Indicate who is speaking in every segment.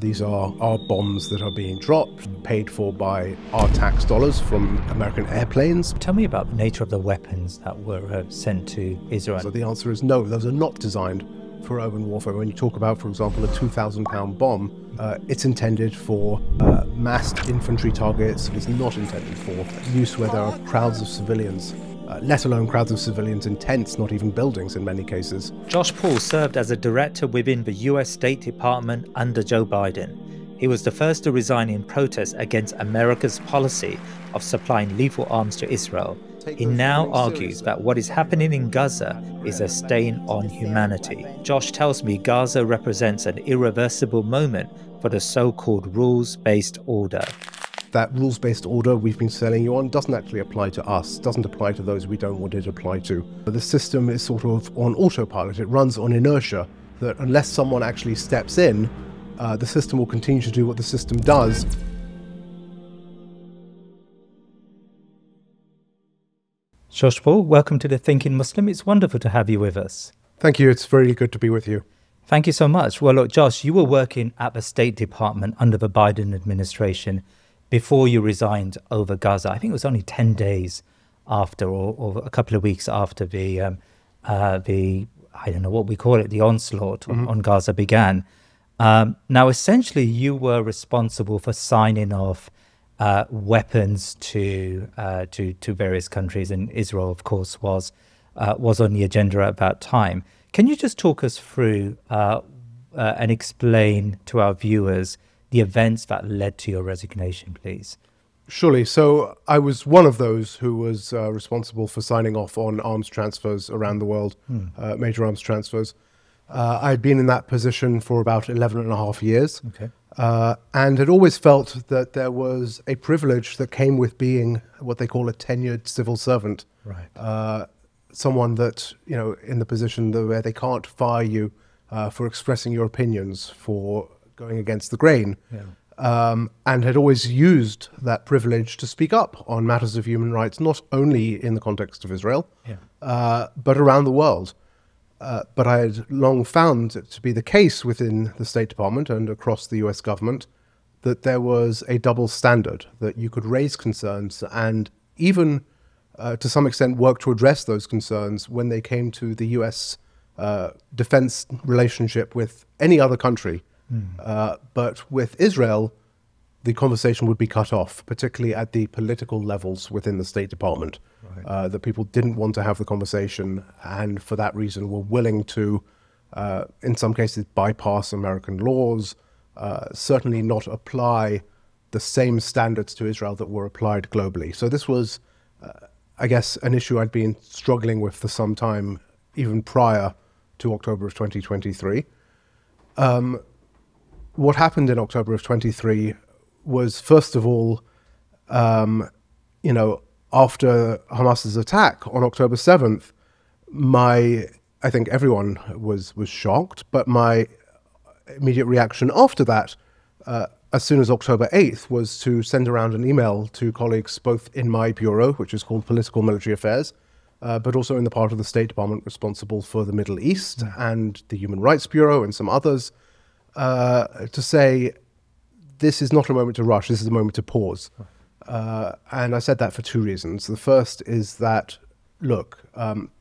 Speaker 1: These are our bombs that are being dropped, paid for by our tax dollars from American airplanes.
Speaker 2: Tell me about the nature of the weapons that were sent to Israel.
Speaker 1: So the answer is no, those are not designed for urban warfare. When you talk about, for example, a 2,000-pound bomb, it's intended for massed infantry targets. It's not intended for use where there are crowds of civilians. Let alone crowds of civilians in tents, not even buildings in many cases.
Speaker 2: Josh Paul served as a director within the US State Department under Joe Biden. He was the first to resign in protest against America's policy of supplying lethal arms to Israel. He now argues that what is happening in Gaza is a stain on humanity. Josh tells me Gaza represents an irreversible moment for the so-called rules-based order.
Speaker 1: That rules-based order we've been selling you on doesn't actually apply to us, doesn't apply to those we don't want it to apply to. The system is sort of on autopilot. It runs on inertia, that unless someone actually steps in, the system will continue to do what the system does.
Speaker 2: Josh Paul, welcome to The Thinking Muslim. It's wonderful to have you with us.
Speaker 1: Thank you. It's very good to be with you.
Speaker 2: Thank you so much. Well, look, Josh, you were working at the State Department under the Biden administration before you resigned over Gaza. I think it was only 10 days after, or a couple of weeks after the I don't know what we call it, the onslaught on Gaza began. Now, essentially, you were responsible for signing off weapons to various countries, and Israel, of course, was on the agenda at that time. Can you just talk us through and explain to our viewers the events that led to your resignation, please?
Speaker 1: Surely. So I was one of those who was responsible for signing off on arms transfers around the world, major arms transfers. I'd been in that position for about 11 and a half years.
Speaker 2: Okay.
Speaker 1: And had always felt that there was a privilege that came with being what they call a tenured civil servant.
Speaker 2: Right.
Speaker 1: Someone that, you know, in the position where they can't fire you for expressing your opinions, for going against the grain, and had always used that privilege to speak up on matters of human rights, not only in the context of Israel, but around the world. But I had long found it to be the case within the State Department and across the US government that there was a double standard, that you could raise concerns and even to some extent work to address those concerns when they came to the US defense relationship with any other country. But with Israel, the conversation would be cut off, particularly at the political levels within the State Department. Right. That people didn't want to have the conversation, and for that reason were willing to, in some cases, bypass American laws, certainly not apply the same standards to Israel that were applied globally. So this was, I guess, an issue I'd been struggling with for some time, even prior to October of 2023. What happened in October of 23 was, first of all, you know, after Hamas's attack on October 7th, I think everyone was shocked, but my immediate reaction after that, as soon as October 8th, was to send around an email to colleagues both in my bureau, which is called Political Military Affairs, but also in the part of the State Department responsible for the Middle East and the Human Rights Bureau and some others, to say, this is not a moment to rush, this is a moment to pause. And I said that for two reasons. The first is that, look,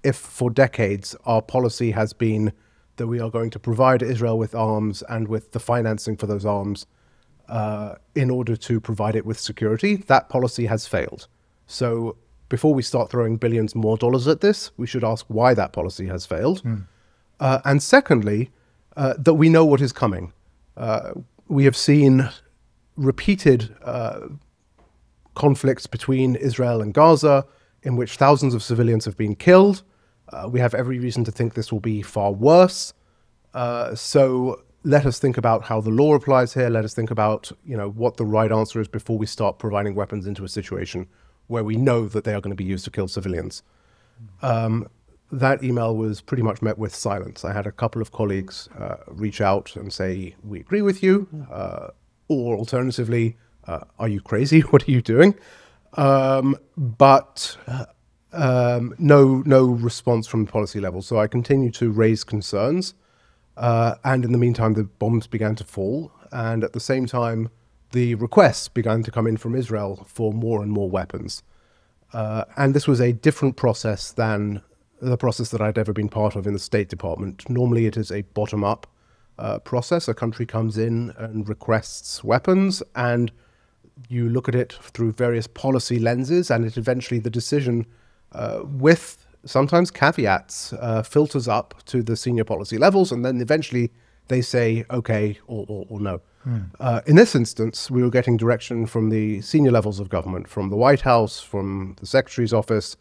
Speaker 1: if for decades our policy has been that we are going to provide Israel with arms and with the financing for those arms in order to provide it with security, that policy has failed. So before we start throwing billions more dollars at this, we should ask why that policy has failed. And secondly, that we know what is coming. We have seen repeated conflicts between Israel and Gaza, in which thousands of civilians have been killed. We have every reason to think this will be far worse. So let us think about how the law applies here. Let us think about, you know, what the right answer is before we start providing weapons into a situation where we know that they are going to be used to kill civilians. That email was pretty much met with silence. I had a couple of colleagues reach out and say, we agree with you, or alternatively, are you crazy? What are you doing? But no response from the policy level. So I continued to raise concerns. And in the meantime, the bombs began to fall. and at the same time, the requests began to come in from Israel for more and more weapons. And this was a different process than the process that I'd ever been part of in the State Department. Normally it is a bottom-up process. A country comes in and requests weapons, and you look at it through various policy lenses, and it eventually, the decision, with sometimes caveats, filters up to the senior policy levels, and then eventually they say okay or no. In this instance, we were getting direction from the senior levels of government, from the White House, from the Secretary's office,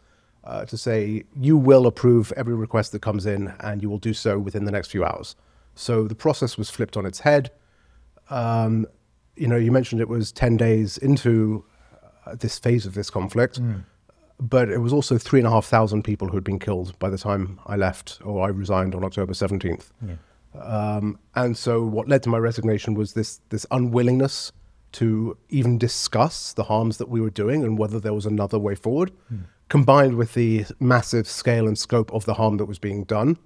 Speaker 1: to say, you will approve every request that comes in, and you will do so within the next few hours. So the process was flipped on its head. You know, you mentioned it was 10 days into this phase of this conflict, but it was also 3,500 people who had been killed by the time I left, or I resigned on October 17th. And so what led to my resignation was this unwillingness to even discuss the harms that we were doing and whether there was another way forward, combined with the massive scale and scope of the harm that was being done.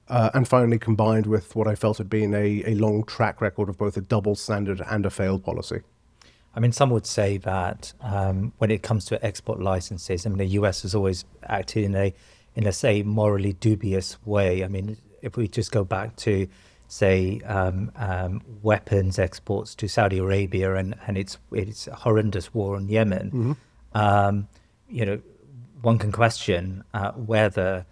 Speaker 1: And finally combined with what I felt had been a long track record of both a double standard and a failed policy.
Speaker 2: I mean, some would say that when it comes to export licenses, I mean, the US has always acted in a say, morally dubious way. I mean, if we just go back to, say, weapons exports to Saudi Arabia and its horrendous war on Yemen, you know, one can question whether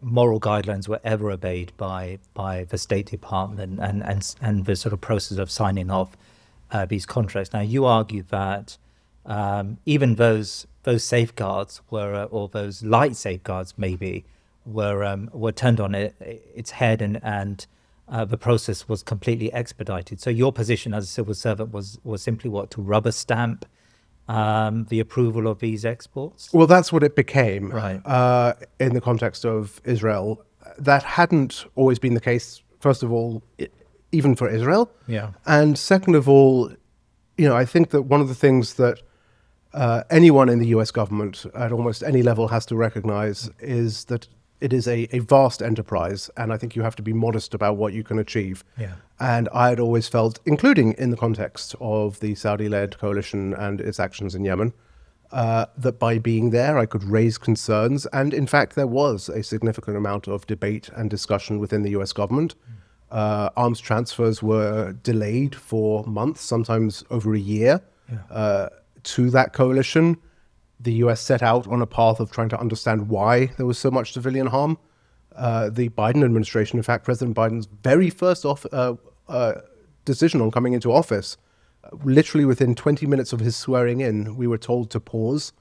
Speaker 2: moral guidelines were ever obeyed by the State Department and the sort of process of signing off these contracts. Now, you argue that even those safeguards were, or those light safeguards maybe, were turned on its head, and the process was completely expedited. So your position as a civil servant was simply what, to rubber stamp the approval of these exports?
Speaker 1: Well, that's what it became,
Speaker 2: right?
Speaker 1: In the context of Israel. That hadn't always been the case, first of all, even for Israel. And second of all, you know, I think that one of the things that anyone in the US government at almost any level has to recognize is that it is a vast enterprise, and I think you have to be modest about what you can achieve. And I had always felt, including in the context of the Saudi-led coalition and its actions in Yemen, that by being there I could raise concerns. And in fact, there was a significant amount of debate and discussion within the US government. Arms transfers were delayed for months, sometimes over a year, to that coalition. The US set out on a path of trying to understand why there was so much civilian harm. The Biden administration, in fact, President Biden's very first decision on coming into office, literally within 20 minutes of his swearing in, we were told to pause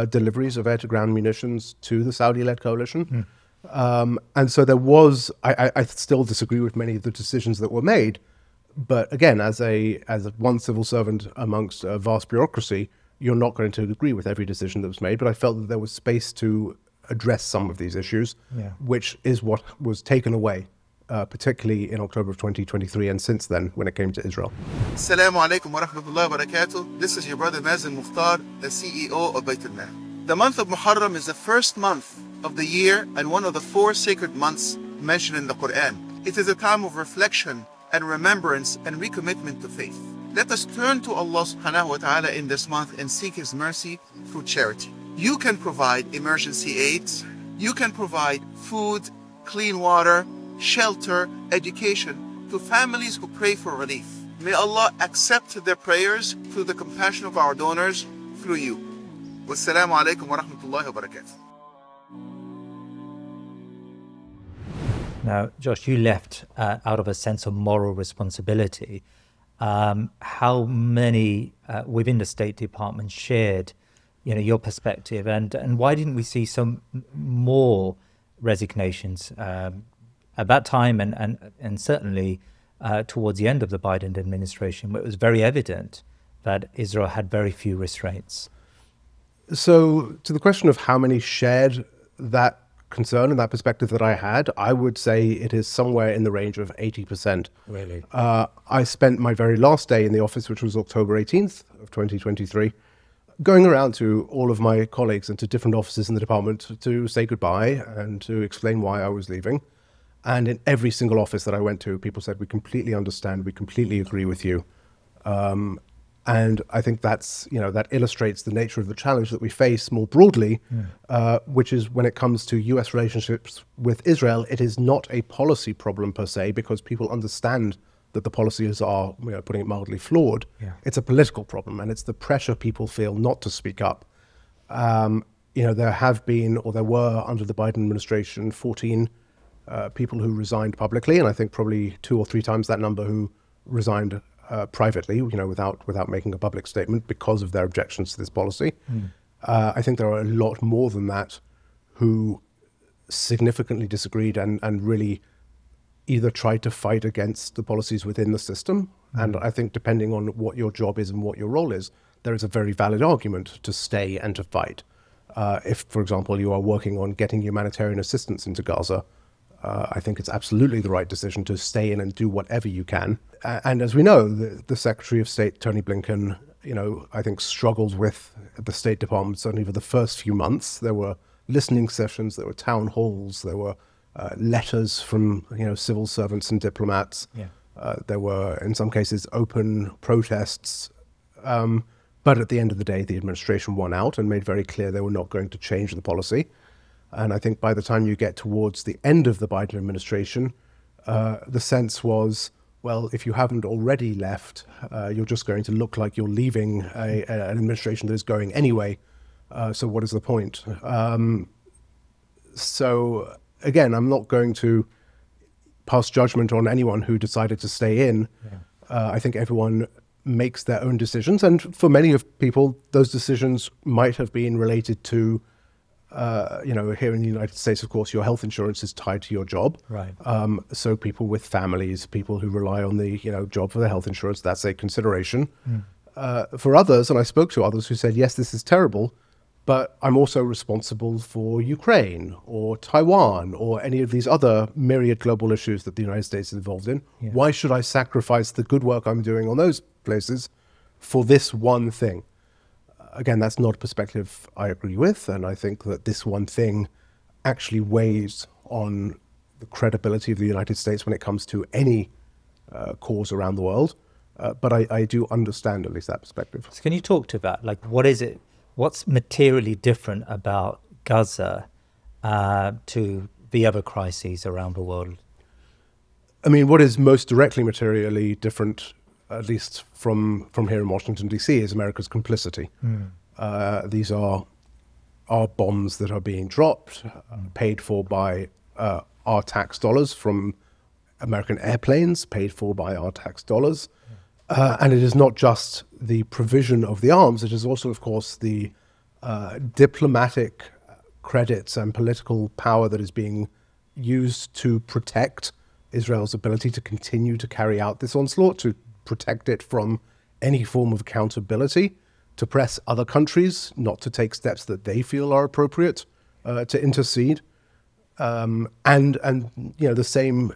Speaker 1: deliveries of air-to-ground munitions to the Saudi-led coalition. And so there was, I still disagree with many of the decisions that were made, but again, as one civil servant amongst a vast bureaucracy, you're not going to agree with every decision that was made, but I felt that there was space to address some of these issues, which is what was taken away, particularly in October of 2023 and since then when it came to Israel.
Speaker 3: Assalamu alaikum wa rahmatullahi wa barakatuh. This is your brother Mazen Mukhtar, the CEO of Baitulmaal. The month of Muharram is the first month of the year and one of the 4 sacred months mentioned in the Quran. It is a time of reflection and remembrance and recommitment to faith. Let us turn to Allah subhanahu wa ta'ala in this month and seek His mercy through charity. You can provide emergency aids, you can provide food, clean water, shelter, education to families who pray for relief. May Allah accept their prayers through the compassion of our donors through you. Wassalamu alaikum wa rahmatullahi wa barakatuh.
Speaker 2: Now, Josh, you left out of a sense of moral responsibility. How many within the State Department shared, you know, your perspective, and why didn't we see some more resignations at that time, and certainly towards the end of the Biden administration, where it was very evident that Israel had very few restraints?
Speaker 1: So, to the question of how many shared that concern and that perspective that I had, I would say it is somewhere in the range of 80%.
Speaker 2: Really?
Speaker 1: I spent my very last day in the office, which was October 18th of 2023, going around to all of my colleagues and to different offices in the department to say goodbye and to explain why I was leaving. And in every single office that I went to, people said, we completely understand, we completely agree with you. And I think that's, that illustrates the nature of the challenge that we face more broadly, which is when it comes to US relationships with Israel, it is not a policy problem per se, because people understand that the policies are, putting it mildly, flawed.
Speaker 2: Yeah.
Speaker 1: It's a political problem, and it's the pressure people feel not to speak up. There have been, or there were under the Biden administration, 14 people who resigned publicly, and I think probably 2 or 3 times that number who resigned privately, without making a public statement because of their objections to this policy. I think there are a lot more than that who significantly disagreed and really either tried to fight against the policies within the system. And I think depending on what your job is and what your role is, there is a very valid argument to stay and to fight. If, for example, you are working on getting humanitarian assistance into Gaza, I think it's absolutely the right decision to stay in and do whatever you can. And as we know, the Secretary of State, Tony Blinken, I think struggled with the State Department, certainly for the first few months. There were listening sessions, there were town halls, there were letters from, civil servants and diplomats.
Speaker 2: Yeah.
Speaker 1: There were, in some cases, open protests. But at the end of the day, the administration won out and made very clear they were not going to change the policy. And I think by the time you get towards the end of the Biden administration, the sense was, well, if you haven't already left, you're just going to look like you're leaving an administration that is going anyway. So what is the point? So again, I'm not going to pass judgment on anyone who decided to stay in. I think everyone makes their own decisions. And for many of people, those decisions might have been related to here in the United States, of course, your health insurance is tied to your job.
Speaker 2: Right.
Speaker 1: So people with families, people who rely on the job for their health insurance, that's a consideration. For others, and I spoke to others who said, yes, this is terrible, but I'm also responsible for Ukraine or Taiwan or any of these other myriad global issues that the United States is involved in.
Speaker 2: Yeah.
Speaker 1: Why should I sacrifice the good work I'm doing on those places for this one thing? Again, that's not a perspective I agree with, and I think that this one thing actually weighs on the credibility of the United States when it comes to any cause around the world. But I do understand at least that perspective.
Speaker 2: So can you talk to that? Like, what is it? What's materially different about Gaza to the other crises around the world?
Speaker 1: I mean, what is most directly materially different, at least from here in Washington, D.C., is America's complicity. These are bombs that are being dropped, paid for by our tax dollars from American airplanes, paid for by our tax dollars. And it is not just the provision of the arms, it is also, of course, the diplomatic credits and political power that is being used to protect Israel's ability to continue to carry out this onslaught, to protect it from any form of accountability, to press other countries not to take steps that they feel are appropriate to intercede, and the same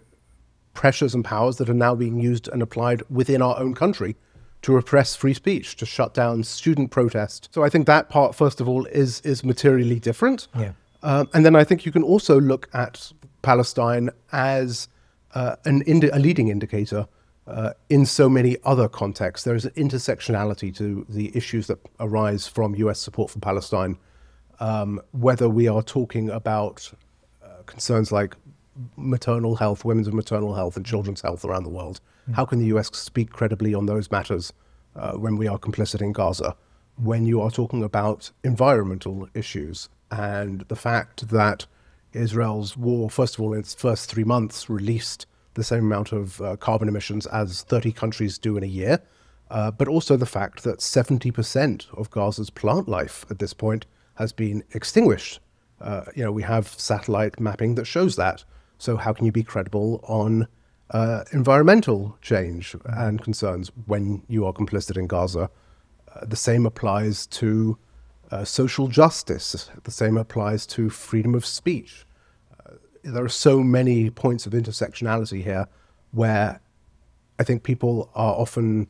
Speaker 1: pressures and powers that are now being used and applied within our own country to repress free speech, to shut down student protest. So I think that part, first of all, is materially different.
Speaker 2: Yeah.
Speaker 1: And then I think you can also look at Palestine as a leading indicator in so many other contexts. There is an intersectionality to the issues that arise from US support for Palestine, whether we are talking about concerns like maternal health, women's maternal health and children's health around the world. How can the US speak credibly on those matters when we are complicit in Gaza? When you are talking about environmental issues and the fact that Israel's war, first of all, in its first 3 months, released the same amount of carbon emissions as 30 countries do in a year, but also the fact that 70% of Gaza's plant life at this point has been extinguished. We have satellite mapping that shows that. So how can you be credible on environmental change and concerns when you are complicit in Gaza? The same applies to social justice. The same applies to freedom of speech. There are so many points of intersectionality here where I think people are often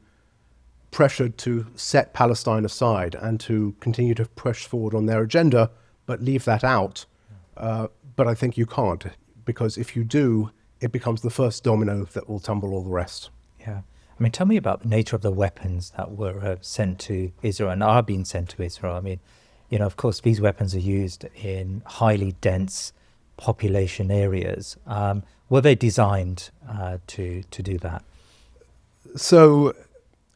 Speaker 1: pressured to set Palestine aside and to continue to push forward on their agenda, but leave that out. But I think you can't, because if you do, it becomes the first domino that will tumble all the rest.
Speaker 2: Yeah. I mean, tell me about the nature of the weapons that were sent to Israel and are being sent to Israel. I mean, you know, of course, these weapons are used in highly dense population areas. Were they designed to do that?
Speaker 1: So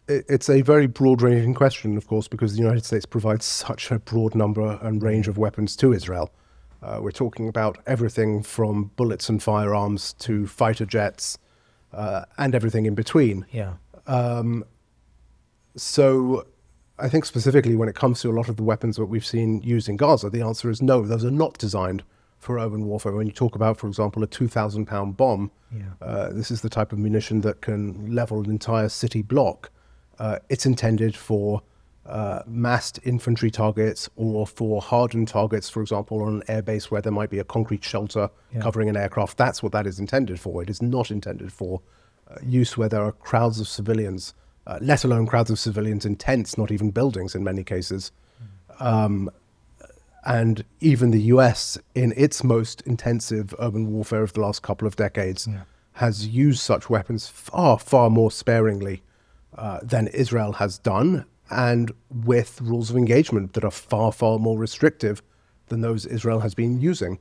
Speaker 1: it's a very broad-ranging question, of course, because the United States provides such a broad number and range of weapons to Israel. We're talking about everything from bullets and firearms to fighter jets and everything in between.
Speaker 2: Yeah.
Speaker 1: So I think specifically when it comes to a lot of the weapons that we've seen used in Gaza, the answer is no, those are not designed for urban warfare. When you talk about, for example, a 2,000-pound bomb, this is the type of munition that can level an entire city block. It's intended for massed infantry targets or for hardened targets, for example, on an airbase where there might be a concrete shelter covering an aircraft. That's what that is intended for. It is not intended for use where there are crowds of civilians, let alone crowds of civilians in tents, not even buildings in many cases. And even the US, in its most intensive urban warfare of the last couple of decades, has used such weapons far, far more sparingly than Israel has done, and with rules of engagement that are far, far more restrictive than those Israel has been using.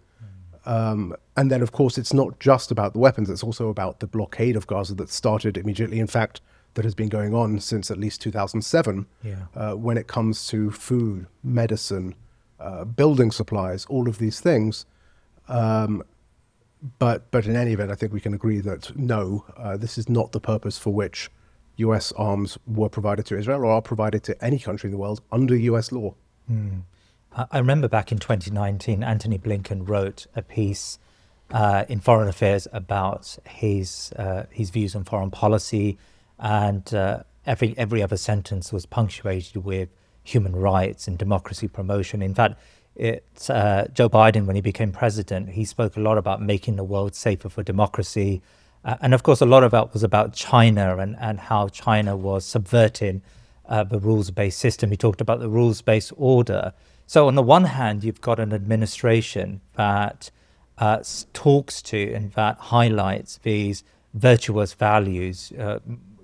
Speaker 1: And then, of course, it's not just about the weapons, it's also about the blockade of Gaza that started immediately. In fact, that has been going on since at least 2007, when it comes to food, medicine, building supplies, all of these things. But in any event, I think we can agree that no, this is not the purpose for which US arms were provided to Israel or are provided to any country in the world under US law.
Speaker 2: I remember back in 2019, Antony Blinken wrote a piece in Foreign Affairs about his views on foreign policy, and every other sentence was punctuated with human rights and democracy promotion. In fact, Joe Biden, when he became president, he spoke a lot about making the world safer for democracy. And of course, a lot of that was about China and how China was subverting the rules-based system. He talked about the rules-based order. So on the one hand, you've got an administration that talks to and that highlights these virtuous values,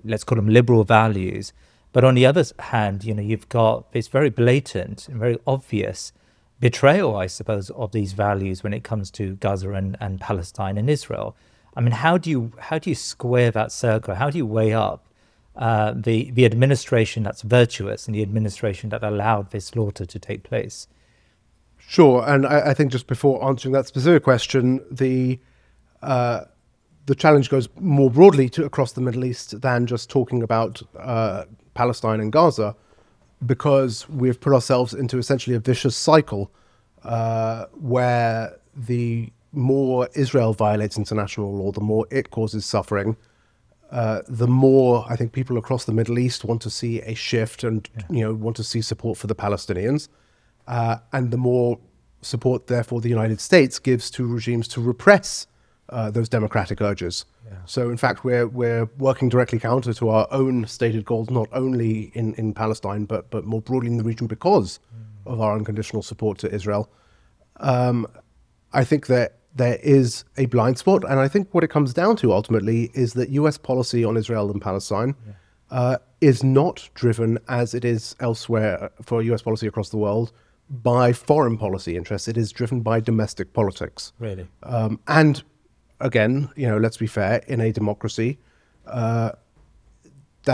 Speaker 2: let's call them liberal values. But on the other hand, you know, you've got this very blatant and very obvious betrayal, I suppose, of these values when it comes to Gaza and Palestine and Israel. I mean, how do you square that circle? How do you weigh up the administration that's virtuous and the administration that allowed this slaughter to take place?
Speaker 1: Sure, and I think just before answering that specific question, the challenge goes more broadly across the Middle East than just talking about Palestine and Gaza, because we've put ourselves into essentially a vicious cycle where the more Israel violates international law, the more it causes suffering, the more I think people across the Middle East want to see a shift and want to see support for the Palestinians, and the more support, therefore, the United States gives to regimes to repress those democratic urges. So, in fact, we're working directly counter to our own stated goals, not only in Palestine, but more broadly in the region because of our unconditional support to Israel. I think that there is a blind spot, and I think what it comes down to ultimately is that US policy on Israel and Palestine is not driven, as it is elsewhere for US policy across the world, by foreign policy interests. It is driven by domestic politics.
Speaker 2: Really?
Speaker 1: And again, let's be fair, in a democracy, that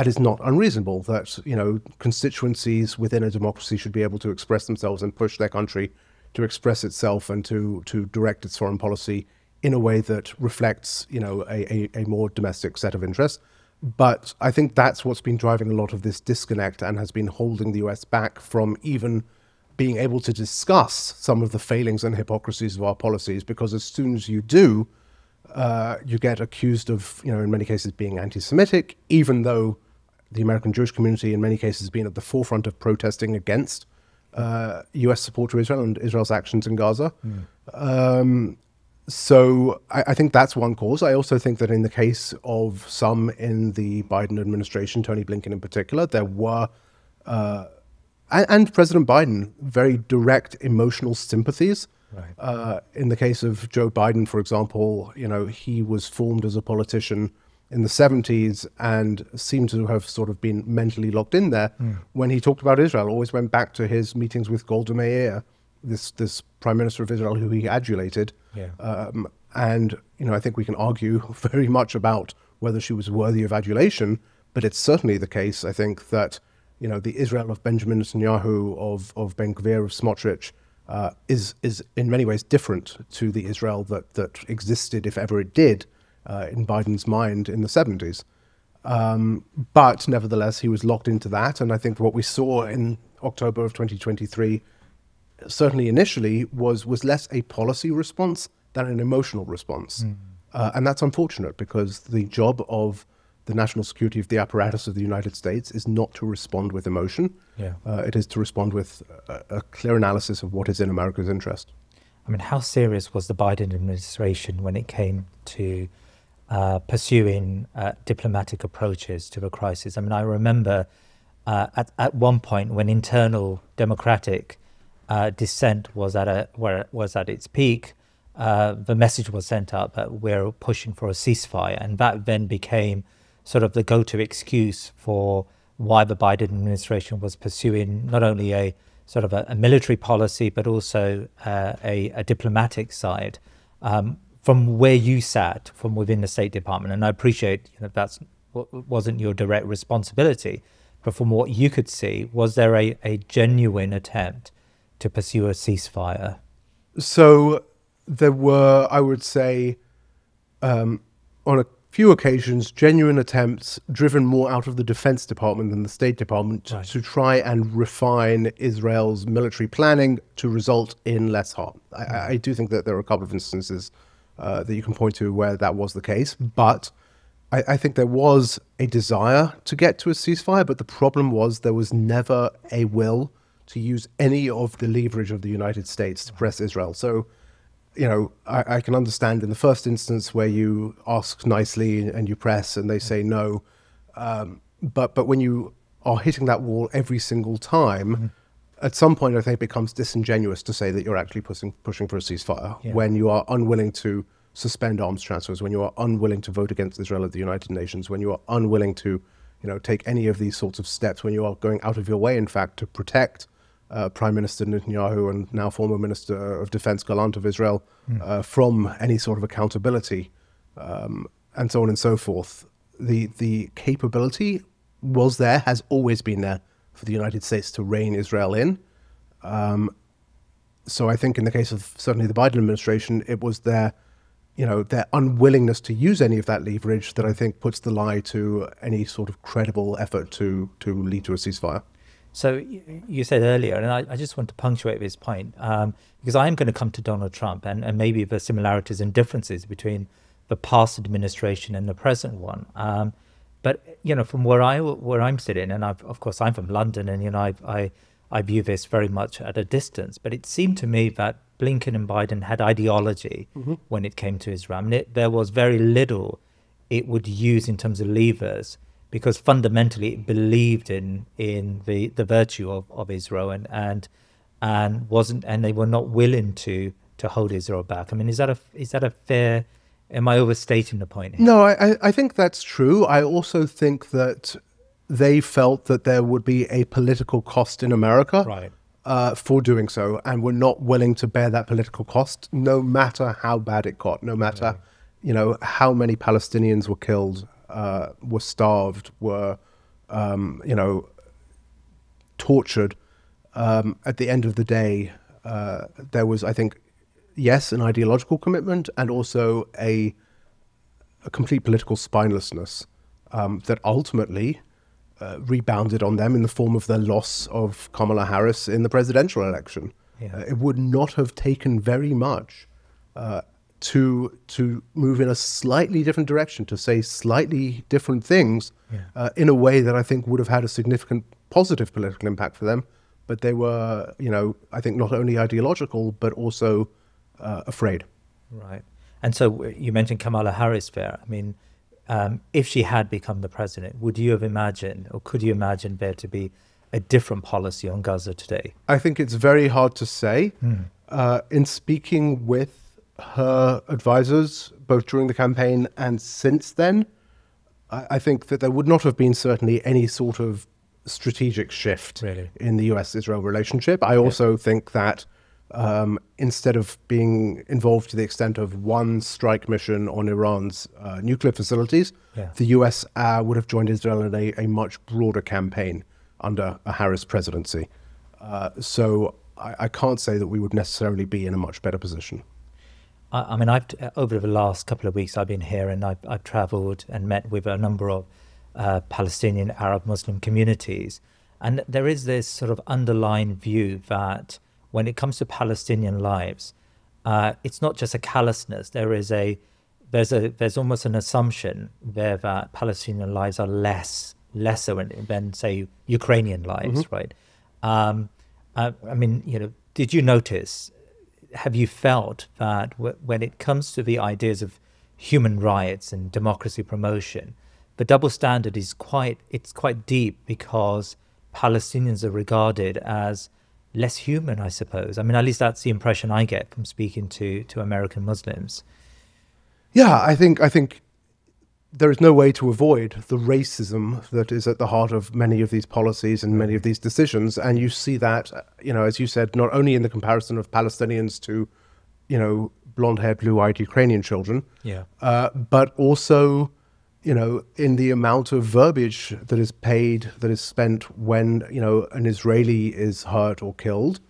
Speaker 1: is not unreasonable, that, constituencies within a democracy should be able to express themselves and push their country to express itself and to direct its foreign policy in a way that reflects, a more domestic set of interests. But I think that's what's been driving a lot of this disconnect and has been holding the US back from even being able to discuss some of the failings and hypocrisies of our policies, because as soon as you do, you get accused of, in many cases being anti-Semitic, even though the American Jewish community in many cases has been at the forefront of protesting against US support to Israel and Israel's actions in Gaza. So I think that's one cause. I also think that in the case of some in the Biden administration, Tony Blinken in particular, there were, and President Biden, very direct emotional sympathies
Speaker 2: Right.
Speaker 1: In the case of Joe Biden, for example, he was formed as a politician in the 70s and seemed to have sort of been mentally locked in there. When he talked about Israel, always went back to his meetings with Golda Meir, this prime minister of Israel who he adulated. And I think we can argue very much about whether she was worthy of adulation, but it's certainly the case, I think, that the Israel of Benjamin Netanyahu, of Ben Gvir, of Smotrich, is in many ways different to the Israel that existed, if ever it did, in Biden's mind in the 70s. But nevertheless, he was locked into that. And I think what we saw in October of 2023, certainly initially, was less a policy response than an emotional response. And that's unfortunate, because the job of the national security of the apparatus of the United States is not to respond with emotion. It is to respond with a clear analysis of what is in America's interest.
Speaker 2: I mean, how serious was the Biden administration when it came to pursuing diplomatic approaches to the crisis? I mean, I remember at one point when internal democratic dissent was at its peak, the message was sent out that we're pushing for a ceasefire, and that then became sort of the go-to excuse for why the Biden administration was pursuing not only a sort of a military policy, but also a diplomatic side. From where you sat, from within the State Department, and I appreciate that wasn't your direct responsibility, but from what you could see, was there a genuine attempt to pursue a ceasefire?
Speaker 1: So there were, I would say, on a few occasions, genuine attempts driven more out of the Defense Department than the State Department to try and refine Israel's military planning to result in less harm. I do think that there are a couple of instances that you can point to where that was the case, but I think there was a desire to get to a ceasefire, but the problem was there was never a will to use any of the leverage of the United States to press Israel. So, I can understand in the first instance where you ask nicely and you press and they say no, but when you are hitting that wall every single time, at some point I think it becomes disingenuous to say that you're actually pushing for a ceasefire when you are unwilling to suspend arms transfers, when you are unwilling to vote against Israel at the United Nations, when you are unwilling to take any of these sorts of steps, when you are going out of your way, in fact, to protect Prime Minister Netanyahu and now former Minister of Defense Gallant of Israel from any sort of accountability, and so on and so forth. The capability was there, has always been there for the United States to rein Israel in. So I think in the case of certainly the Biden administration, it was their unwillingness to use any of that leverage that I think puts the lie to any sort of credible effort to lead to a ceasefire.
Speaker 2: So you said earlier, and I just want to punctuate this point, because I am going to come to Donald Trump and maybe the similarities and differences between the past administration and the present one. But from where I'm sitting, and of course I'm from London, and I view this very much at a distance. But it seemed to me that Blinken and Biden had ideology when it came to Israel. I mean, there was very little it would use in terms of levers, because fundamentally it believed in the virtue of Israel and they were not willing to hold Israel back. I mean, is that a fair? Am I overstating the point here?
Speaker 1: No, I think that's true. I also think that they felt that there would be a political cost in America for doing so, and were not willing to bear that political cost, no matter how bad it got, no matter how many Palestinians were killed, were starved, were tortured. At the end of the day, there was, I think, yes, an ideological commitment, and also a complete political spinelessness that ultimately rebounded on them in the form of their loss of Kamala Harris in the presidential election. It would not have taken very much to move in a slightly different direction, to say slightly different things in a way that I think would have had a significant positive political impact for them. But they were, I think not only ideological, but also afraid.
Speaker 2: Right. And so you mentioned Kamala Harris there. I mean, if she had become the president, would you have imagined, or could you imagine there to be a different policy on Gaza today?
Speaker 1: I think it's very hard to say. in speaking with her advisors, both during the campaign and since then, I think that there would not have been certainly any sort of strategic shift in the US-Israel relationship. I also think that instead of being involved to the extent of one strike mission on Iran's nuclear facilities, the US would have joined Israel in a much broader campaign under a Harris presidency. So I can't say that we would necessarily be in a much better position.
Speaker 2: I mean, over the last couple of weeks, I've been here and I've traveled and met with a number of Palestinian Arab Muslim communities. And there is this sort of underlying view that when it comes to Palestinian lives, it's not just a callousness. There's almost an assumption there that Palestinian lives are lesser than, say, Ukrainian lives, right? I mean, you know, did you notice, have you felt that when it comes to the ideas of human rights and democracy promotion, the double standard is quite deep because Palestinians are regarded as less human, I suppose. I mean, at least that's the impression I get from speaking to American Muslims.
Speaker 1: Yeah, I think there is no way to avoid the racism that is at the heart of many of these policies and many of these decisions. And you see that, you know, as you said, not only in the comparison of Palestinians to, you know, blonde-haired, blue-eyed Ukrainian children, but also, you know, in the amount of verbiage that is paid, that is spent when, you know, an Israeli is hurt or killed,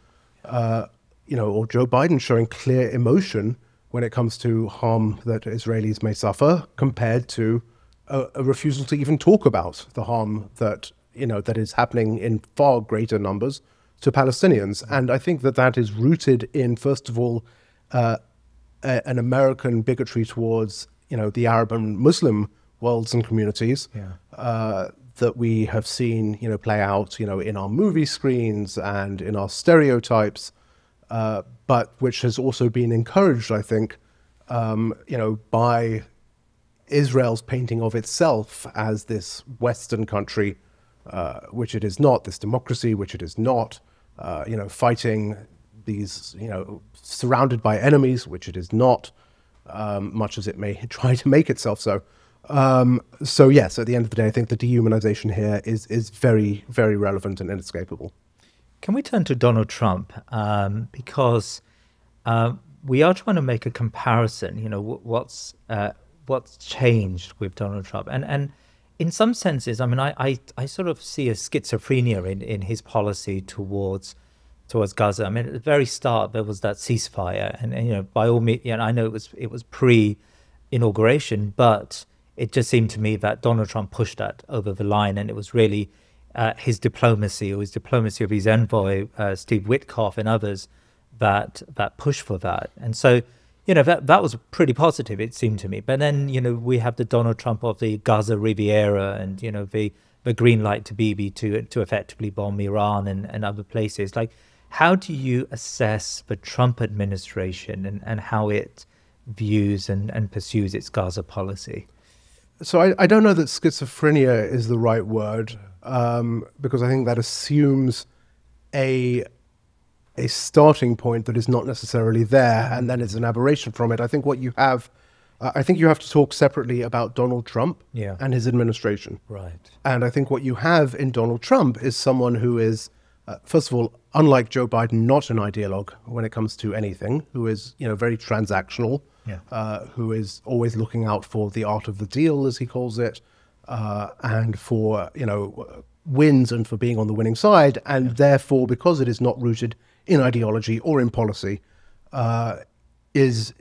Speaker 1: you know, or Joe Biden showing clear emotion when it comes to harm that Israelis may suffer, compared to a refusal to even talk about the harm that, you know, that is happening in far greater numbers to Palestinians. And I think that that is rooted in, first of all, an American bigotry towards, you know, the Arab and Muslim worlds and communities that we have seen, you know, play out, you know, in our movie screens and in our stereotypes, but which has also been encouraged, I think, you know, by Israel's painting of itself as this Western country, which it is not, this democracy, which it is not, you know, fighting these, you know, surrounded by enemies, which it is not, much as it may try to make itself so. So yes, at the end of the day, I think the dehumanization here is very, very relevant and inescapable.
Speaker 2: Can we turn to Donald Trump? Because we are trying to make a comparison, you know, what's changed with Donald Trump. And in some senses, I mean, I sort of see a schizophrenia in his policy towards Gaza. I mean, at the very start, there was that ceasefire. And you know, by all means, you know, I know it was pre-inauguration, but it just seemed to me that Donald Trump pushed that over the line, and it was really his diplomacy of his envoy, Steve Witkoff and others, that pushed for that. And so, you know, that was pretty positive, it seemed to me. But then, you know, we have the Donald Trump of the Gaza Riviera and, you know, the green light to Bibi to effectively bomb Iran and other places. Like, how do you assess the Trump administration and how it views and pursues its Gaza policy?
Speaker 1: So I don't know that schizophrenia is the right word, because I think that assumes a starting point that is not necessarily there, and then it's an aberration from it. I think what you have, I think you have to talk separately about Donald Trump and his administration.
Speaker 2: Right.
Speaker 1: And I think what you have in Donald Trump is someone who is, first of all, unlike Joe Biden, not an ideologue when it comes to anything, who is, you know, very transactional, who is always looking out for the art of the deal, as he calls it, and for, you know, wins and for being on the winning side. And therefore, because it is not rooted in ideology or in policy, is,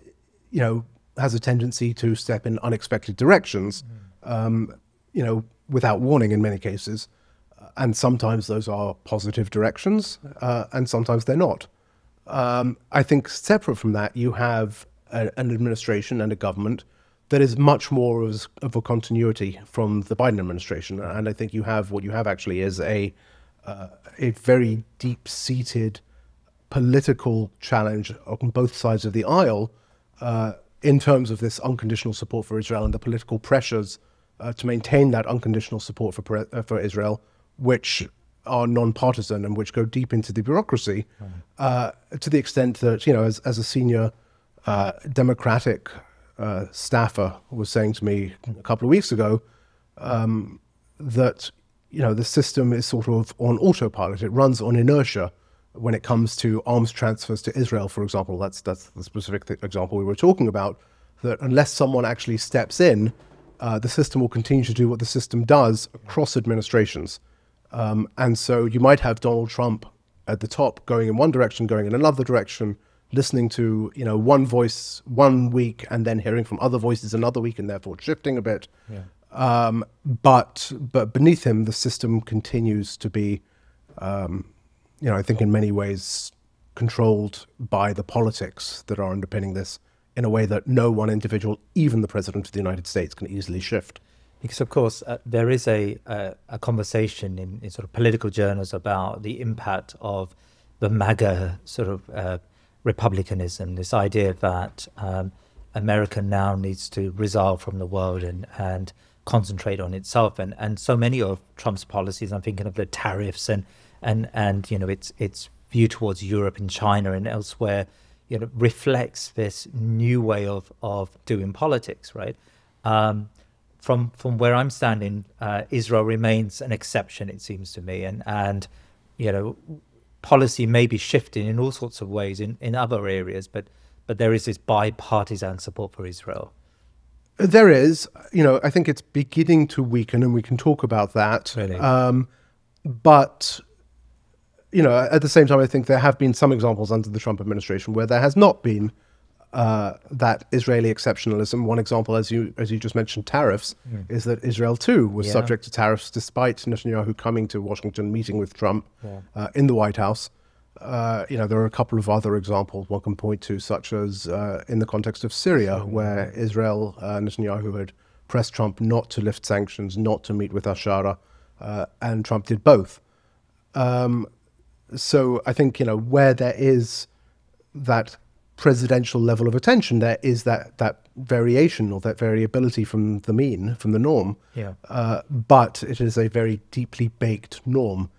Speaker 1: you know, has a tendency to step in unexpected directions, you know, without warning in many cases. And sometimes those are positive directions, and sometimes they're not. I think separate from that, you have an administration and a government that is much more of a continuity from the Biden administration. And I think what you have actually is a very deep-seated political challenge on both sides of the aisle in terms of this unconditional support for Israel and the political pressures to maintain that unconditional support for Israel, which are non-partisan and which go deep into the bureaucracy, to the extent that, as a senior Democratic staffer was saying to me a couple of weeks ago, that, the system is sort of on autopilot. It runs on inertia when it comes to arms transfers to Israel, for example. That's the specific example we were talking about, that unless someone actually steps in, the system will continue to do what the system does across administrations. And so you might have Donald Trump at the top going in one direction, going in another direction, listening to, one voice one week and then hearing from other voices another week and therefore shifting a bit.
Speaker 2: Yeah.
Speaker 1: But beneath him, the system continues to be, I think in many ways controlled by the politics that are underpinning this in a way that no one individual, even the President of the United States, can easily shift.
Speaker 2: Because, of course, there is a conversation in sort of political journals about the impact of the MAGA sort of republicanism, this idea that America now needs to resile from the world and concentrate on itself. And so many of Trump's policies, I'm thinking of the tariffs and its view towards Europe and China and elsewhere, reflects this new way of doing politics, right? From where I'm standing, Israel remains an exception, it seems to me, and policy may be shifting in all sorts of ways in other areas, but there is this bipartisan support for Israel.
Speaker 1: There is, I think it's beginning to weaken, and we can talk about that.
Speaker 2: Really?
Speaker 1: But at the same time, I think there have been some examples under the Trump administration where there has not been that Israeli exceptionalism. One example, as you just mentioned, tariffs, is that Israel too was subject to tariffs despite Netanyahu coming to Washington, meeting with Trump in the White House. There are a couple of other examples one can point to, such as in the context of Syria, where Israel, Netanyahu had pressed Trump not to lift sanctions, not to meet with al-Shara, and Trump did both. So I think, where there is that presidential level of attention, there is that variation or that variability from the mean, from the norm.
Speaker 2: Yeah.
Speaker 1: But it is a very deeply baked norm.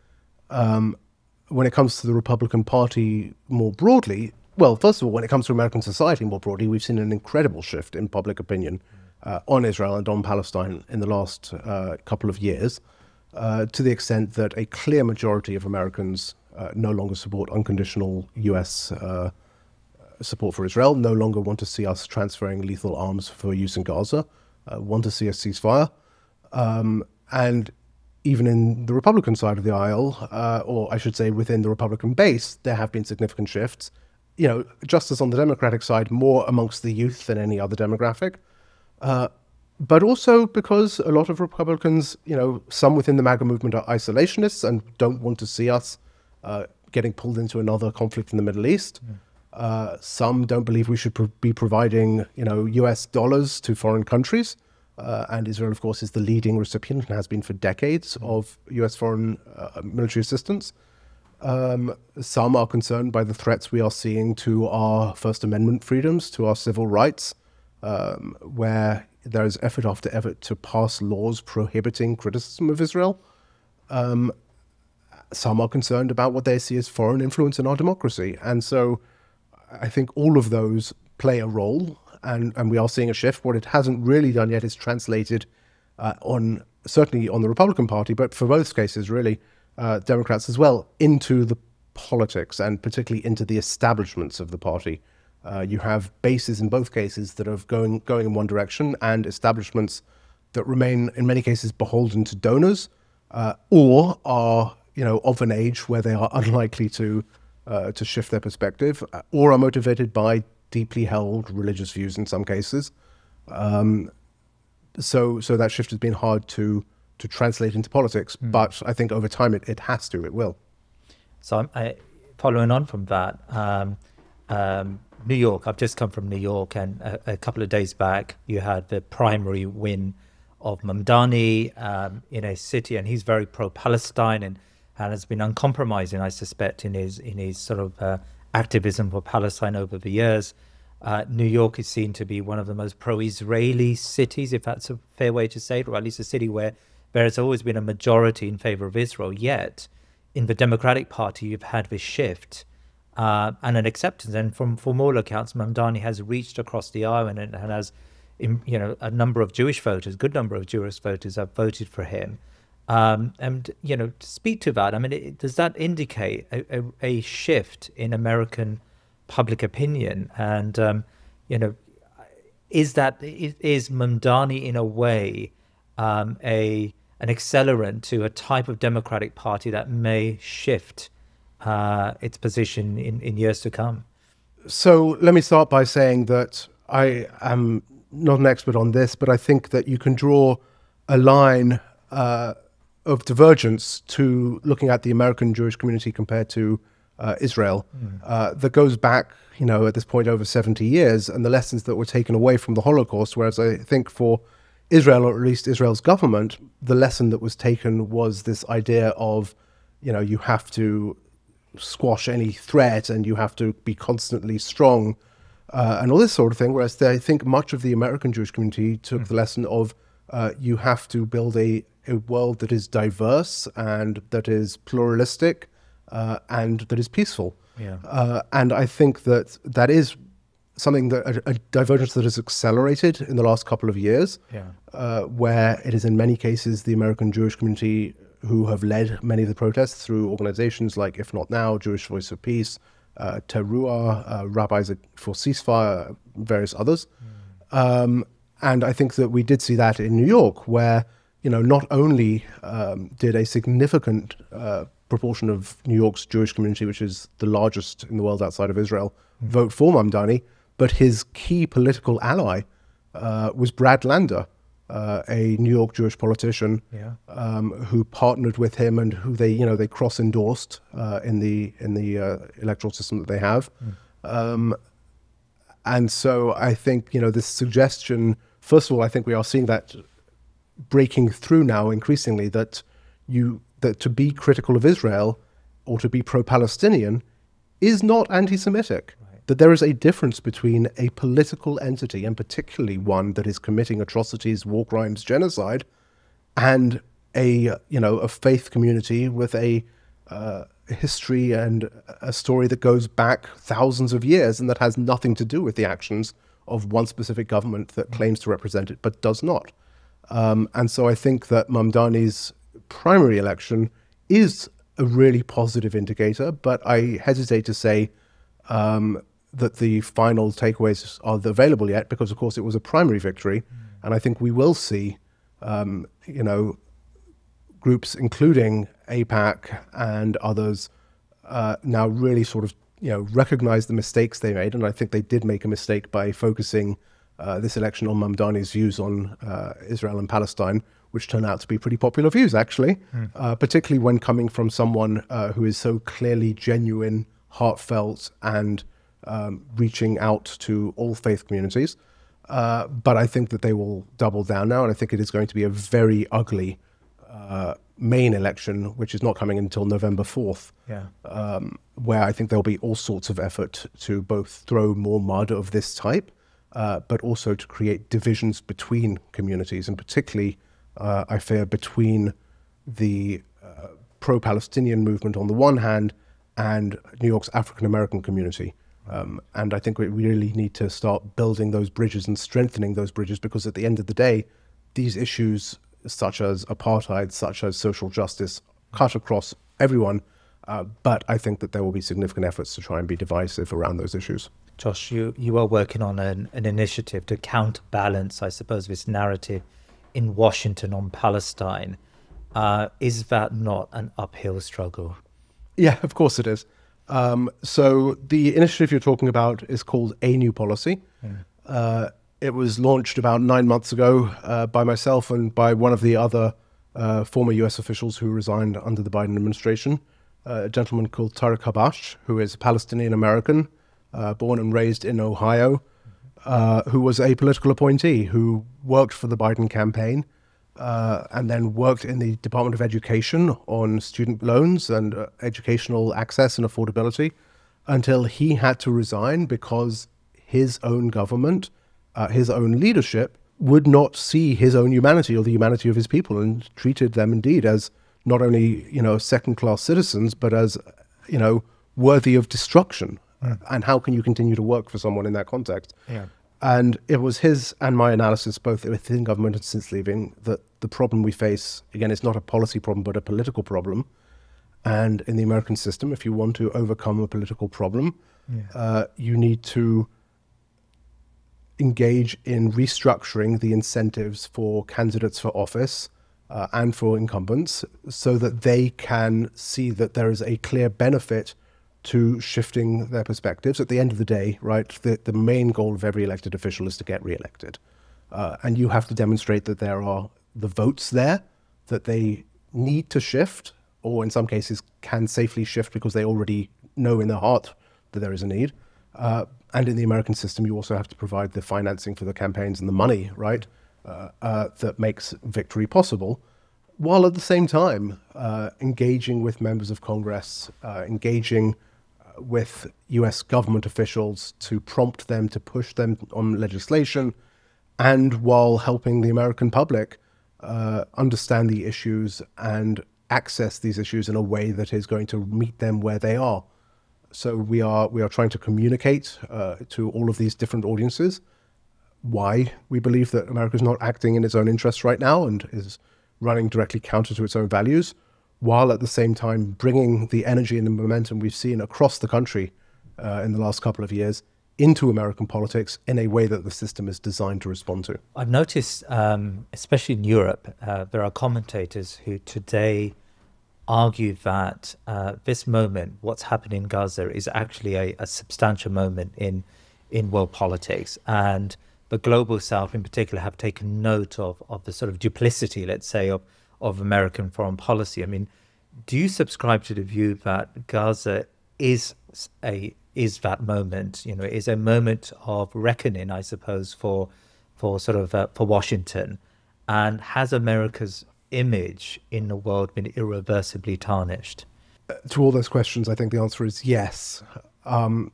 Speaker 1: When it comes to the Republican Party more broadly, well, first of all, when it comes to American society more broadly, we've seen an incredible shift in public opinion on Israel and on Palestine in the last couple of years, to the extent that a clear majority of Americans no longer support unconditional U.S. Support for Israel, no longer want to see us transferring lethal arms for use in Gaza, want to see a ceasefire. And even in the Republican side of the aisle, or I should say within the Republican base, there have been significant shifts. Just as on the Democratic side, more amongst the youth than any other demographic. But also because a lot of Republicans, some within the MAGA movement are isolationists and don't want to see us getting pulled into another conflict in the Middle East. Some don't believe we should be providing, US dollars to foreign countries. And Israel, of course, is the leading recipient and has been for decades of US foreign military assistance. Some are concerned by the threats we are seeing to our First Amendment freedoms, to our civil rights, where there is effort after effort to pass laws prohibiting criticism of Israel. Some are concerned about what they see as foreign influence in our democracy. And so I think all of those play a role, and we are seeing a shift. What it hasn't really done yet is translated certainly on the Republican Party, but for both cases, really, Democrats as well, into the politics and particularly into the establishments of the party. You have bases in both cases that are going in one direction, and establishments that remain, in many cases, beholden to donors, or are, of an age where they are unlikely to shift their perspective, or are motivated by deeply held religious views in some cases. So that shift has been hard to translate into politics, but I think over time it has to, it will.
Speaker 2: So following on from that, New York, I've just come from New York, and a couple of days back you had the primary win of Mamdani in a city, and he's very pro-Palestine and has been uncompromising, I suspect, in his sort of activism for Palestine over the years. New York is seen to be one of the most pro-Israeli cities, if that's a fair way to say it, or at least a city where there has always been a majority in favor of Israel. Yet in the Democratic Party, you've had this shift and an acceptance. And from all accounts, Mamdani has reached across the aisle and has, a number of Jewish voters, good number of Jewish voters have voted for him. And, to speak to that, I mean, does that indicate a shift in American public opinion? And, is Mamdani in a way an accelerant to a type of Democratic Party that may shift its position in years to come?
Speaker 1: So let me start by saying that I am not an expert on this, but I think that you can draw a line of divergence to looking at the American Jewish community compared to Israel that goes back, at this point over 70 years, and the lessons that were taken away from the Holocaust, whereas I think for Israel, or at least Israel's government, the lesson that was taken was this idea of, you have to squash any threat and you have to be constantly strong and all this sort of thing, whereas I think much of the American Jewish community took the lesson of you have to build a world that is diverse and that is pluralistic and that is peaceful. Yeah. And I think that is something that a divergence that has accelerated in the last couple of years, where it is in many cases the American Jewish community who have led many of the protests through organizations like If Not Now, Jewish Voice of Peace, Teruah, Rabbis for Ceasefire, various others. And I think that we did see that in New York, where not only did a significant proportion of New York's Jewish community, which is the largest in the world outside of Israel, vote for Mamdani, but his key political ally was Brad Lander, a New York Jewish politician who partnered with him and who they cross-endorsed in the electoral system that they have. And so I think this suggestion, first of all, I think we are seeing that breaking through now increasingly, that to be critical of Israel or to be pro-Palestinian is not anti-Semitic. Right. That there is a difference between a political entity, and particularly one that is committing atrocities, war crimes, genocide, and a faith community with a history and a story that goes back thousands of years and that has nothing to do with the actions of one specific government that claims to represent it but does not. And so I think that Mamdani's primary election is a really positive indicator, but I hesitate to say that the final takeaways are available yet, because of course it was a primary victory. And I think we will see, groups including AIPAC and others now really sort of, recognize the mistakes they made. And I think they did make a mistake by focusing this election on Mamdani's views on Israel and Palestine, which turned out to be pretty popular views, actually, particularly when coming from someone who is so clearly genuine, heartfelt, and reaching out to all faith communities. But I think that they will double down now, and I think it is going to be a very ugly main election, which is not coming until November 4th, where I think there'll be all sorts of effort to both throw more mud of this type, but also to create divisions between communities, and particularly, I fear, between the pro-Palestinian movement on the one hand and New York's African-American community. And I think we really need to start building those bridges and strengthening those bridges, because at the end of the day, these issues such as apartheid, such as social justice, cut across everyone. But I think that there will be significant efforts to try and be divisive around those issues.
Speaker 2: Josh, you are working on an initiative to counterbalance, I suppose, this narrative in Washington on Palestine. Is that not an uphill struggle?
Speaker 1: Yeah, of course it is. So the initiative you're talking about is called A New Policy. It was launched about 9 months ago by myself and by one of the other former US officials who resigned under the Biden administration, a gentleman called Tariq Habash, who is a Palestinian American, born and raised in Ohio, who was a political appointee who worked for the Biden campaign and then worked in the Department of Education on student loans and educational access and affordability until he had to resign because his own government, his own leadership, would not see his own humanity or the humanity of his people, and treated them indeed as not only, second-class citizens, but as, worthy of destruction. And how can you continue to work for someone in that context?
Speaker 2: Yeah.
Speaker 1: And it was his and my analysis, both within government and since leaving, that the problem we face, again, is not a policy problem, but a political problem. And in the American system, if you want to overcome a political problem, you need to engage in restructuring the incentives for candidates for office and for incumbents so that they can see that there is a clear benefit to shifting their perspectives. At the end of the day, right, the main goal of every elected official is to get re-elected. And you have to demonstrate that there are the votes there, that they need to shift, or in some cases can safely shift because they already know in their heart that there is a need. And in the American system, you also have to provide the financing for the campaigns and the money, right, that makes victory possible, while at the same time engaging with members of Congress, engaging with US government officials to prompt them, to push them on legislation, and while helping the American public understand the issues and access these issues in a way that is going to meet them where they are. So we are trying to communicate to all of these different audiences why we believe that America is not acting in its own interests right now and is running directly counter to its own values, while at the same time bringing the energy and the momentum we've seen across the country in the last couple of years into American politics in a way that the system is designed to respond to.
Speaker 2: I've noticed, especially in Europe, there are commentators who today argue that this moment, what's happened in Gaza, is actually a substantial moment in world politics. And the global south in particular have taken note of the sort of duplicity, let's say, of American foreign policy. I mean, do you subscribe to the view that Gaza is that moment, is a moment of reckoning, I suppose, for Washington? And has America's image in the world been irreversibly tarnished?
Speaker 1: To all those questions, I think the answer is yes. And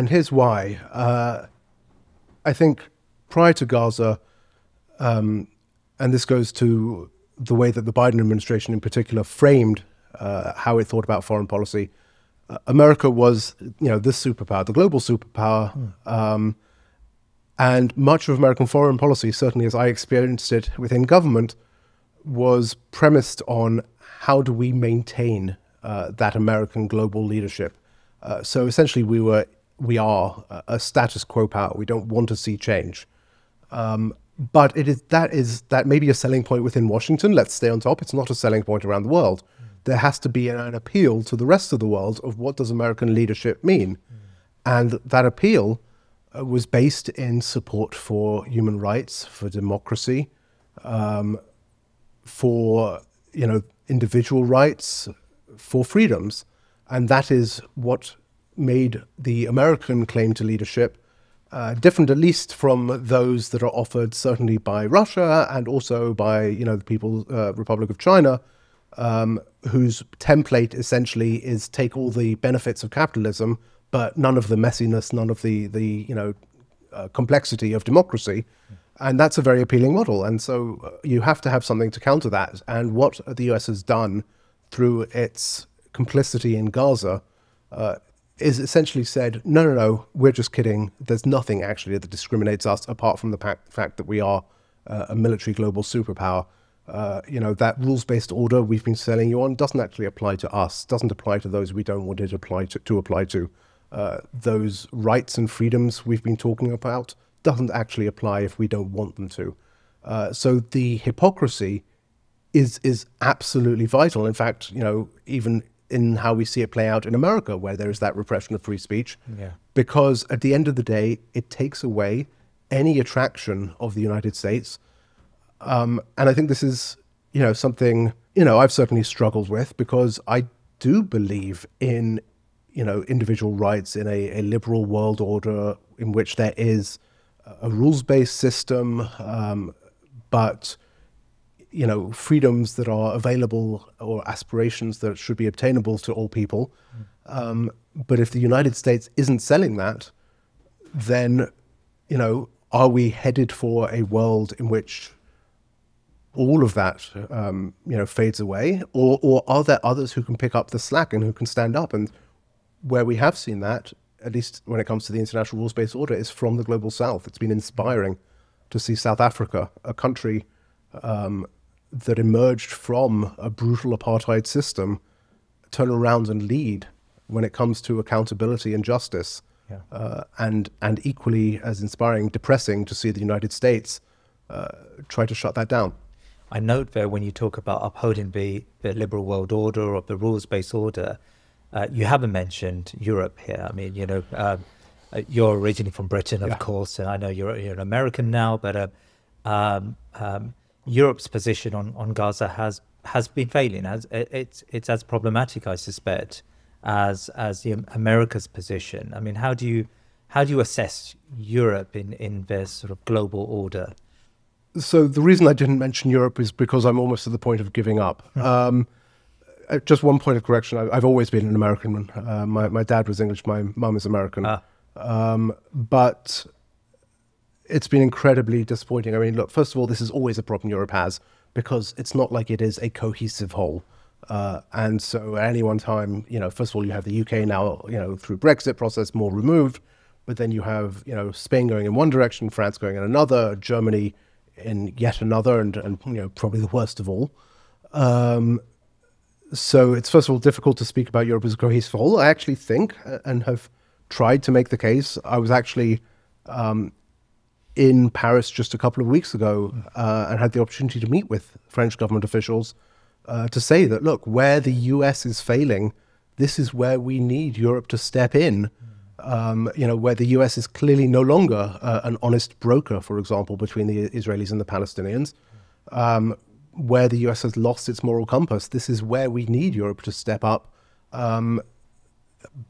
Speaker 1: here's why. I think prior to Gaza, and this goes to the way that the Biden administration in particular framed how it thought about foreign policy, America was, the superpower, the global superpower. And much of American foreign policy, certainly as I experienced it within government, was premised on how do we maintain that American global leadership. So essentially we are a status quo power. We don't want to see change. But that may be a selling point within Washington. Let's stay on top. It's not a selling point around the world. There has to be an appeal to the rest of the world of what does American leadership mean. And that appeal was based in support for human rights, for democracy, for individual rights, for freedoms. And that is what made the American claim to leadership different, at least from those that are offered certainly by Russia and also by the People's Republic of China, whose template essentially is take all the benefits of capitalism, but none of the messiness, none of the complexity of democracy. And that's a very appealing model. And so you have to have something to counter that. And what the US has done through its complicity in Gaza is essentially said, no, we're just kidding. There's nothing actually that discriminates us apart from the fact that we are a military global superpower. That rules-based order we've been selling you on doesn't actually apply to us, doesn't apply to those we don't want it to apply to. Those rights and freedoms we've been talking about doesn't actually apply if we don't want them to. So the hypocrisy is absolutely vital. In fact, even in how we see it play out in America, where there is that repression of free speech, because at the end of the day, it takes away any attraction of the United States. And I think this is, something, I've certainly struggled with, because I do believe in, individual rights in a liberal world order in which there is a rules-based system, but freedoms that are available or aspirations that should be obtainable to all people. But if the United States isn't selling that, then, are we headed for a world in which all of that, fades away, or are there others who can pick up the slack and who can stand up? And where we have seen that, at least when it comes to the international rules-based order, is from the global south. It's been inspiring to see South Africa, a country that emerged from a brutal apartheid system, turn around and lead when it comes to accountability and justice. Yeah. And equally as inspiring, depressing to see the United States try to shut that down.
Speaker 2: I note there when you talk about upholding the liberal world order or the rules-based order, you haven't mentioned Europe here. I mean, you're originally from Britain, of course, and I know you're an American now, but Europe's position on Gaza has been failing. It's as problematic, I suspect, as America's position. I mean, how do you assess Europe in this sort of global order?
Speaker 1: So the reason I didn't mention Europe is because I'm almost to the point of giving up. Just one point of correction. I've always been an American. My dad was English. My mum is American. But it's been incredibly disappointing. I mean, look, first of all, this is always a problem Europe has because it's not like it is a cohesive whole. And so at any one time, first of all, you have the UK now, through Brexit process more removed, but then you have, Spain going in one direction, France going in another, Germany in yet another, and probably the worst of all. So it's first of all difficult to speak about Europe as a cohesive whole. I actually think, and have tried to make the case, I was actually in Paris just a couple of weeks ago and had the opportunity to meet with French government officials to say that, look, where the US is failing, this is where we need Europe to step in. Where the US is clearly no longer an honest broker, for example, between the Israelis and the Palestinians, where the US has lost its moral compass, this is where we need Europe to step up.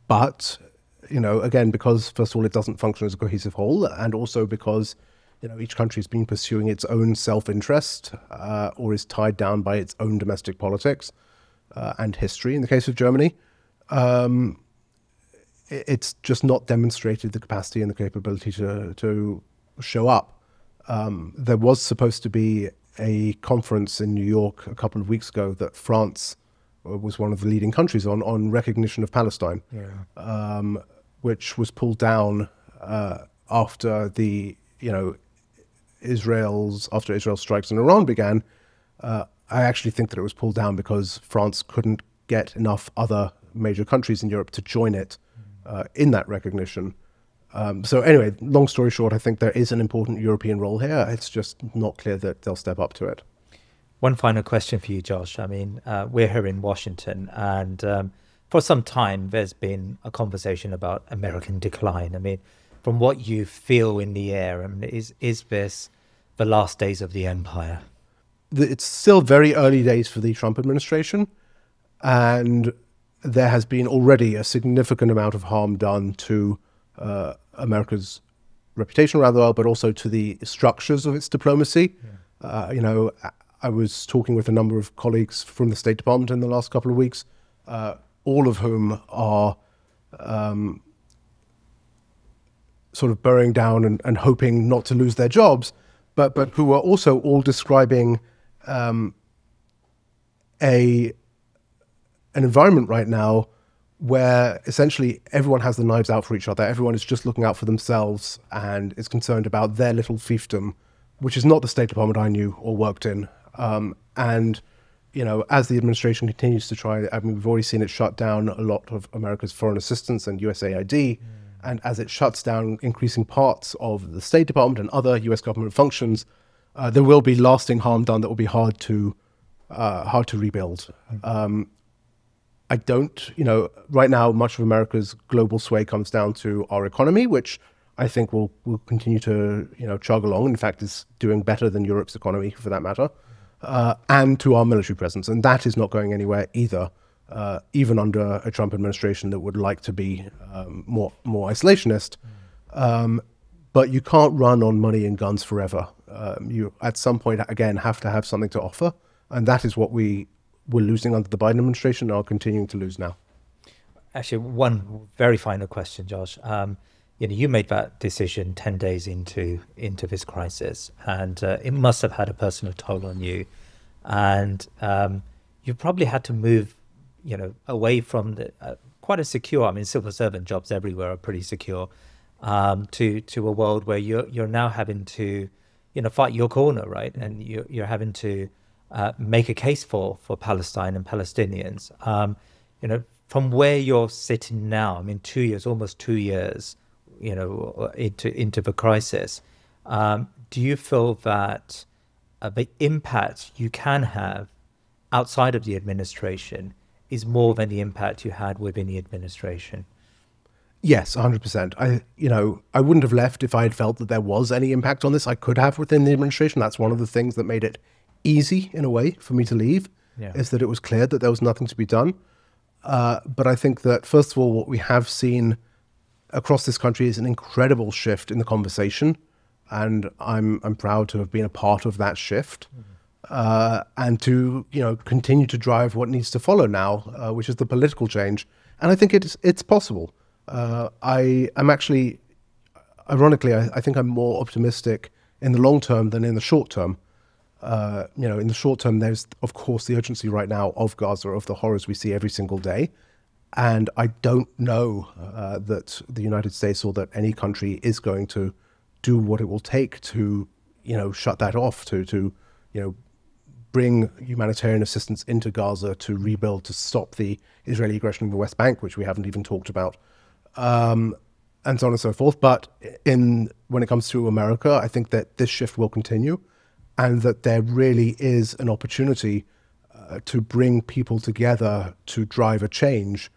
Speaker 1: But, again, because, first of all, it doesn't function as a cohesive whole, and also because, each country has been pursuing its own self-interest or is tied down by its own domestic politics and history. In the case of Germany, it's just not demonstrated the capacity and the capability to show up. There was supposed to be a conference in New York a couple of weeks ago that France was one of the leading countries on recognition of Palestine, which was pulled down after Israel's strikes in Iran began. I actually think that it was pulled down because France couldn't get enough other major countries in Europe to join it in that recognition. So anyway, long story short, I think there is an important European role here. It's just not clear that they'll step up to it.
Speaker 2: One final question for you, Josh. I mean, we're here in Washington, and for some time there's been a conversation about American decline. I mean, from what you feel in the air, I mean, is this the last days of the empire?
Speaker 1: It's still very early days for the Trump administration, and there has been already a significant amount of harm done to America's reputation around the world, but also to the structures of its diplomacy. I was talking with a number of colleagues from the State Department in the last couple of weeks, all of whom are sort of burrowing down and hoping not to lose their jobs, but who are also all describing an environment right now where essentially everyone has the knives out for each other. Everyone is just looking out for themselves and is concerned about their little fiefdom, which is not the State Department I knew or worked in. And, as the administration continues to try, I mean, we've already seen it shut down a lot of America's foreign assistance and USAID. And as it shuts down increasing parts of the State Department and other US government functions, there will be lasting harm done that will be hard to rebuild. I don't, right now, much of America's global sway comes down to our economy, which I think will continue to, chug along. In fact, is doing better than Europe's economy, for that matter, and to our military presence. And that is not going anywhere either, even under a Trump administration that would like to be more isolationist. But you can't run on money and guns forever. You, at some point, again, have to have something to offer. And that is what we were losing under the Biden administration and are continuing to lose now.
Speaker 2: Actually, one very final question, Josh. you made that decision 10 days into this crisis, and it must have had a personal toll on you. And you probably had to move, away from the quite a secure. I mean, civil servant jobs everywhere are pretty secure, to a world where you're now having to, fight your corner, right? And you're having to make a case for Palestine and Palestinians. From where you're sitting now, I mean, 2 years, almost 2 years, into the crisis, do you feel that the impact you can have outside of the administration is more than the impact you had within the administration?
Speaker 1: Yes, 100%. I wouldn't have left if I had felt that there was any impact on this. I could have within the administration. That's one of the things that made it easy, in a way, for me to leave, is that it was clear that there was nothing to be done. But I think that, first of all, what we have seen across this country is an incredible shift in the conversation. And I'm proud to have been a part of that shift, and to continue to drive what needs to follow now, which is the political change. And I think it's possible. I'm actually, ironically, I think I'm more optimistic in the long term than in the short term. In the short term, there's of course the urgency right now of Gaza, of the horrors we see every single day. And I don't know that the United States or that any country is going to do what it will take to, shut that off, to bring humanitarian assistance into Gaza, to rebuild, to stop the Israeli aggression in the West Bank, which we haven't even talked about, and so on and so forth. But when it comes to America, I think that this shift will continue, and that there really is an opportunity to bring people together to drive a change.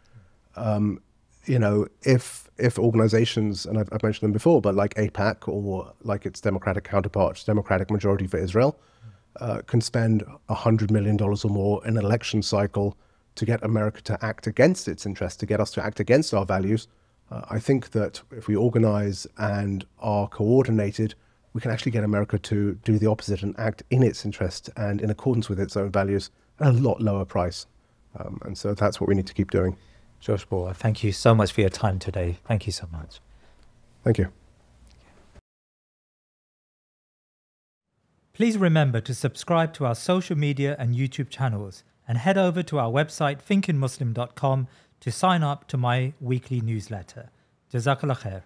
Speaker 1: If organizations, and I've mentioned them before, but like AIPAC or like its Democratic counterpart, Democratic Majority for Israel, can spend $100 million or more in an election cycle to get America to act against its interests, to get us to act against our values, I think that if we organize and are coordinated, we can actually get America to do the opposite and act in its interest and in accordance with its own values at a lot lower price. And so that's what we need to keep doing.
Speaker 2: Josh Bora, thank you so much for your time today. Thank you so much.
Speaker 1: Thank you.
Speaker 2: Please remember to subscribe to our social media and YouTube channels, and head over to our website thinkingmuslim.com to sign up to my weekly newsletter. Jazakallah khair.